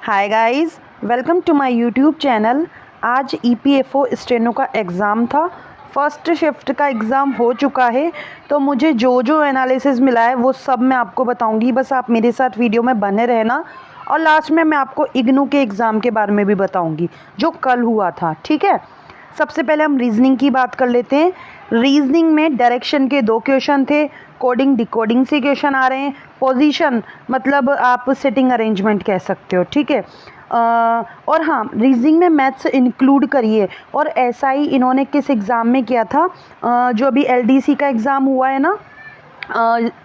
Hi guys, welcome to my YouTube channel. आज EPFO steno का exam था। First shift का एग्ज़ाम हो चुका है, तो मुझे जो जो एनालिसिस मिला है वो सब मैं आपको बताऊंगी। बस आप मेरे साथ वीडियो में बने रहना। और लास्ट में मैं आपको इग्नू के एग्ज़ाम के बारे में भी बताऊंगी जो कल हुआ था। ठीक है, सबसे पहले हम रीजनिंग की बात कर लेते हैं। रीजनिंग में डायरेक्शन के 2 क्वेश्चन थे, कोडिंग डिकोडिंग से क्वेश्चन आ रहे हैं, पोजीशन मतलब आप सिटिंग अरेंजमेंट कह सकते हो। ठीक है, और हाँ, रीजनिंग में मैथ्स इंक्लूड करिए। और ऐसा ही इन्होंने किस एग्ज़ाम में किया था, जो अभी एलडीसी का एग्ज़ाम हुआ है ना,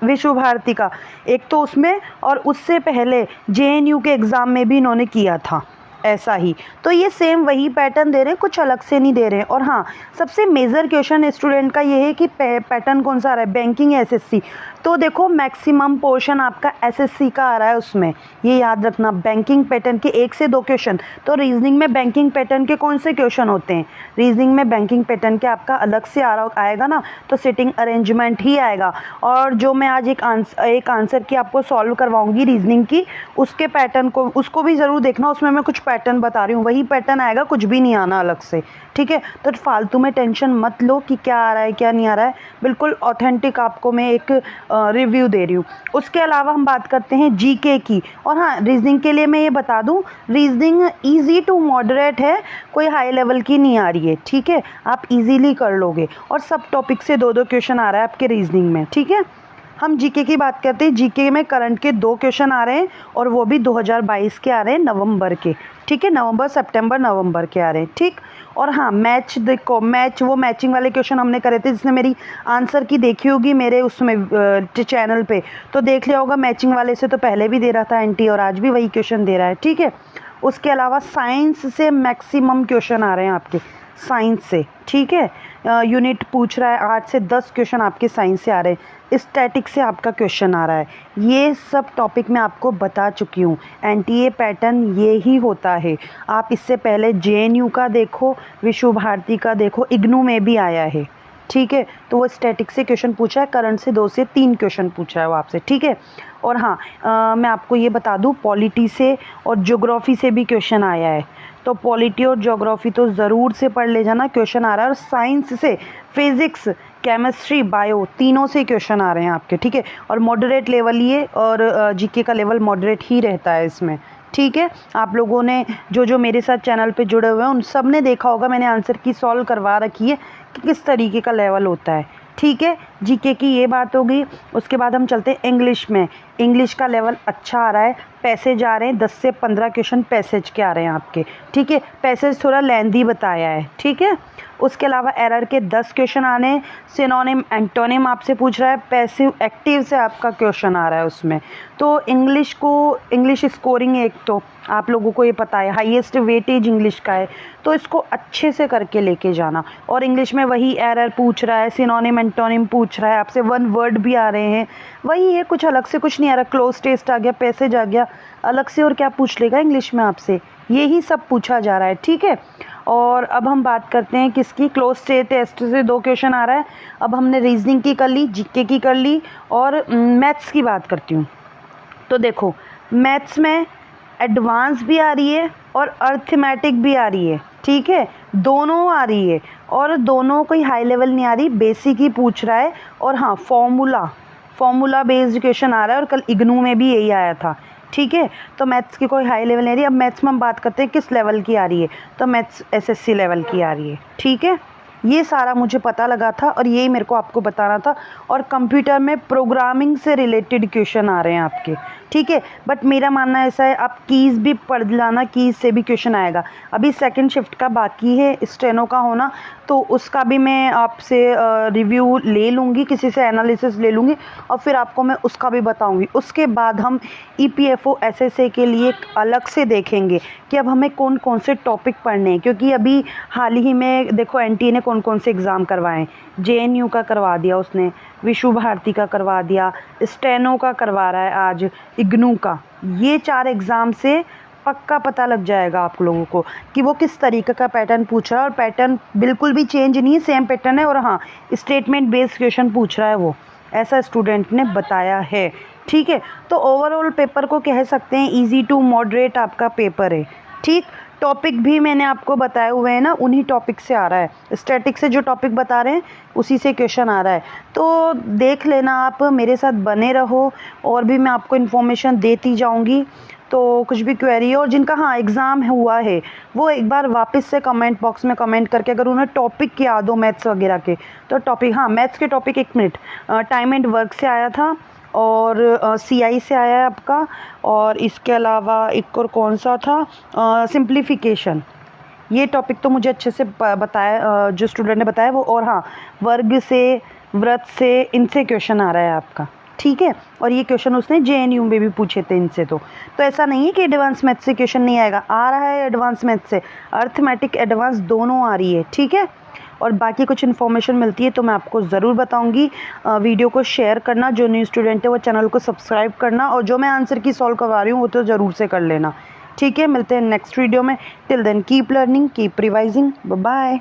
विश्व भारती का, एक तो उसमें और उससे पहले जेएनयू के एग्ज़ाम में भी इन्होंने किया था ऐसा ही। तो ये सेम वही पैटर्न दे रहे हैं, कुछ अलग से नहीं दे रहे हैं। और हाँ, सबसे मेजर क्वेश्चन स्टूडेंट का ये है कि पैटर्न कौन सा आ रहा है, बैंकिंग एसएससी। तो देखो मैक्सिमम पोर्शन आपका एसएससी का आ रहा है उसमें, ये याद रखना। बैंकिंग पैटर्न के 1 से 2 क्वेश्चन। तो रीजनिंग में बैंकिंग पैटर्न के कौन से क्वेश्चन होते हैं, रीजनिंग में बैंकिंग पैटर्न के आपका अलग से आएगा ना, तो सिटिंग अरेंजमेंट ही आएगा। और जो मैं आज एक आंसर की आपको सॉल्व करवाऊंगी रीजनिंग की, उसके पैटर्न को उसको भी ज़रूर देखना। उसमें मैं कुछ पैटर्न बता रही हूँ, वही पैटर्न आएगा, कुछ भी नहीं आना अलग से। ठीक है, तो फालतू में टेंशन मत लो कि क्या आ रहा है क्या नहीं आ रहा है। बिल्कुल ऑथेंटिक आपको मैं एक रिव्यू दे रही हूँ। उसके अलावा हम बात करते हैं जीके की। और हाँ, रीजनिंग के लिए मैं ये बता दूँ, रीजनिंग इजी टू मॉडरेट है, कोई हाई लेवल की नहीं आ रही है। ठीक है, आप इजीली कर लोगे। और सब टॉपिक से 2-2 क्वेश्चन आ रहा है आपके रीजनिंग में। ठीक है, हम जीके की बात करते हैं। जीके में करंट के 2 क्वेश्चन आ रहे हैं, और वो भी 2022 के आ रहे हैं, नवंबर के। ठीक है, नवंबर सितंबर नवंबर के आ रहे हैं। ठीक, और हाँ, मैच देखो, वो मैचिंग वाले क्वेश्चन हमने करे थे, जिसने मेरी आंसर की देखी होगी मेरे उसमें चैनल पे, तो देख लिया होगा। मैचिंग वाले से तो पहले भी दे रहा था एनटी, और आज भी वही क्वेश्चन दे रहा है। ठीक है, उसके अलावा साइंस से मैक्सिमम क्वेश्चन आ रहे हैं आपके, साइंस से। ठीक है, यूनिट पूछ रहा है, 8 से 10 क्वेश्चन आपके साइंस से आ रहे हैं। स्टैटिक से आपका क्वेश्चन आ रहा है। ये सब टॉपिक मैं आपको बता चुकी हूँ। एनटीए पैटर्न ये ही होता है। आप इससे पहले जेएनयू का देखो, विश्व भारती का देखो, इग्नू में भी आया है। ठीक है, तो वो स्टैटिक से क्वेश्चन पूछा है, करंट से 2 से 3 क्वेश्चन पूछा है वो आपसे। ठीक है, और हाँ, मैं आपको ये बता दूँ, पॉलिटी से और ज्योग्राफी से भी क्वेश्चन आया है। तो पॉलिटी और ज्योग्राफी तो ज़रूर से पढ़ ले जाना, क्वेश्चन आ रहा है। और साइंस से फिजिक्स, केमिस्ट्री, बायो, तीनों से क्वेश्चन आ रहे हैं आपके। ठीक है, और मॉडरेट लेवल ये, और जीके का लेवल मॉडरेट ही रहता है इसमें। ठीक है, आप लोगों ने जो मेरे साथ चैनल पे जुड़े हुए हैं उन सब ने देखा होगा, मैंने आंसर की सॉल्व करवा रखी है कि किस तरीके का लेवल होता है। ठीक है, जीके की ये बात हो गई। उसके बाद हम चलते हैं इंग्लिश में। इंग्लिश का लेवल अच्छा आ रहा है, पैसेज आ रहे हैं, 10 से 15 क्वेश्चन पैसेज के आ रहे हैं आपके। ठीक है, पैसेज थोड़ा लेंथी बताया है। ठीक है, उसके अलावा एरर के 10 क्वेश्चन आने हैं। सिनोनिम एंटोनिम आपसे पूछ रहा है, पैसिव एक्टिव से आपका क्वेश्चन आ रहा है उसमें। तो इंग्लिश स्कोरिंग, एक तो आप लोगों को ये पता है हाईएस्ट वेटेज इंग्लिश का है, तो इसको अच्छे से करके लेके जाना। और इंग्लिश में वही एरर पूछ रहा है, सिनोनिम एंटोनिम पूछ रहा है आपसे, 1 वर्ड भी आ रहे हैं, वही है, कुछ अलग से कुछ नहीं आ रहा। क्लोज टेस्ट आ गया, पैसेज आ गया अलग से, और क्या पूछ लेगा इंग्लिश में आपसे, यही सब पूछा जा रहा है। ठीक है, और अब हम बात करते हैं किसकी, क्लोज टेस्ट से 2 क्वेश्चन आ रहा है। अब हमने रीजनिंग की कर ली, जीके की कर ली, और मैथ्स की बात करती हूँ। तो देखो, मैथ्स में एडवांस भी आ रही है और अर्थमेटिक भी आ रही है। ठीक है, दोनों आ रही है, और दोनों कोई हाई लेवल नहीं आ रही, बेसिक ही पूछ रहा है। और हाँ, फॉर्मूला बेस्ड क्वेश्चन आ रहा है, और कल इग्नू में भी यही आया था। ठीक है, तो मैथ्स की कोई हाई लेवल नहीं आ रही। अब मैथ्स में हम बात करते हैं किस लेवल की आ रही है, तो मैथ्स एसएससी लेवल की आ रही है। ठीक है, ये सारा मुझे पता लगा था, और यही मेरे को आपको बताना था। और कंप्यूटर में प्रोग्रामिंग से रिलेटेड क्वेश्चन आ रहे हैं आपके। ठीक है, बट मेरा मानना ऐसा है, आप कीज़ भी पढ़ लाना, कीज़ से भी क्वेश्चन आएगा। अभी सेकंड शिफ्ट का बाकी है स्टेनो का होना, तो उसका भी मैं आपसे रिव्यू ले लूँगी, किसी से एनालिसिस ले लूँगी, और फिर आपको मैं उसका भी बताऊँगी। उसके बाद हम ईपीएफओ एसएसए के लिए अलग से देखेंगे कि अब हमें कौन कौन से टॉपिक पढ़ने हैं, क्योंकि अभी हाल ही में देखो एनटीए ने कौन कौन से एग्ज़ाम करवाए। जेएनयू का करवा दिया उसने, विश्व भारती का करवा दिया, स्टेनो का करवा रहा है आज, इग्नू का। ये 4 एग्ज़ाम से पक्का पता लग जाएगा आप लोगों को कि वो किस तरीके का पैटर्न पूछ रहा है। और पैटर्न बिल्कुल भी चेंज नहीं है, सेम पैटर्न है। और हाँ, स्टेटमेंट बेस्ड क्वेश्चन पूछ रहा है वो, ऐसा स्टूडेंट ने बताया है। ठीक है। तो ओवरऑल पेपर को कह सकते हैं इजी टू मॉडरेट आपका पेपर है। ठीक, टॉपिक भी मैंने आपको बताए हुए हैं ना, उन्हीं टॉपिक से आ रहा है। स्टैटिक से जो टॉपिक बता रहे हैं उसी से क्वेश्चन आ रहा है, तो देख लेना, आप मेरे साथ बने रहो और भी मैं आपको इन्फॉर्मेशन देती जाऊंगी। तो कुछ भी क्वेरी है और जिनका हाँ एग्ज़ाम हुआ है वो एक बार वापस से कमेंट बॉक्स में कमेंट करके, अगर उन्हें टॉपिक याद हो मैथ्स वगैरह के, तो टॉपिक, हाँ मैथ्स के topic, 1 minute, time and work से आया था और CI से आया है आपका, और इसके अलावा एक और कौन सा था, सिंप्लीफिकेशन। ये टॉपिक तो मुझे अच्छे से बताया, जो स्टूडेंट ने बताया वो, और हाँ वर्ग से, व्रत से, इनसे क्वेश्चन आ रहा है आपका। ठीक है, और ये क्वेश्चन उसने JNU में भी पूछे थे इनसे। तो ऐसा नहीं है कि एडवांस मैथ से क्वेश्चन नहीं आएगा, आ रहा है एडवांस मैथ से, अर्थमेटिक एडवांस दोनों आ रही है। ठीक है, और बाकी कुछ इन्फॉर्मेशन मिलती है तो मैं आपको ज़रूर बताऊंगी। वीडियो को शेयर करना, जो न्यू स्टूडेंट है वो चैनल को सब्सक्राइब करना, और जो मैं आंसर की सॉल्व करवा रही हूँ वो तो ज़रूर से कर लेना। ठीक है, मिलते हैं नेक्स्ट वीडियो में। Till then keep learning, keep revising, bye bye.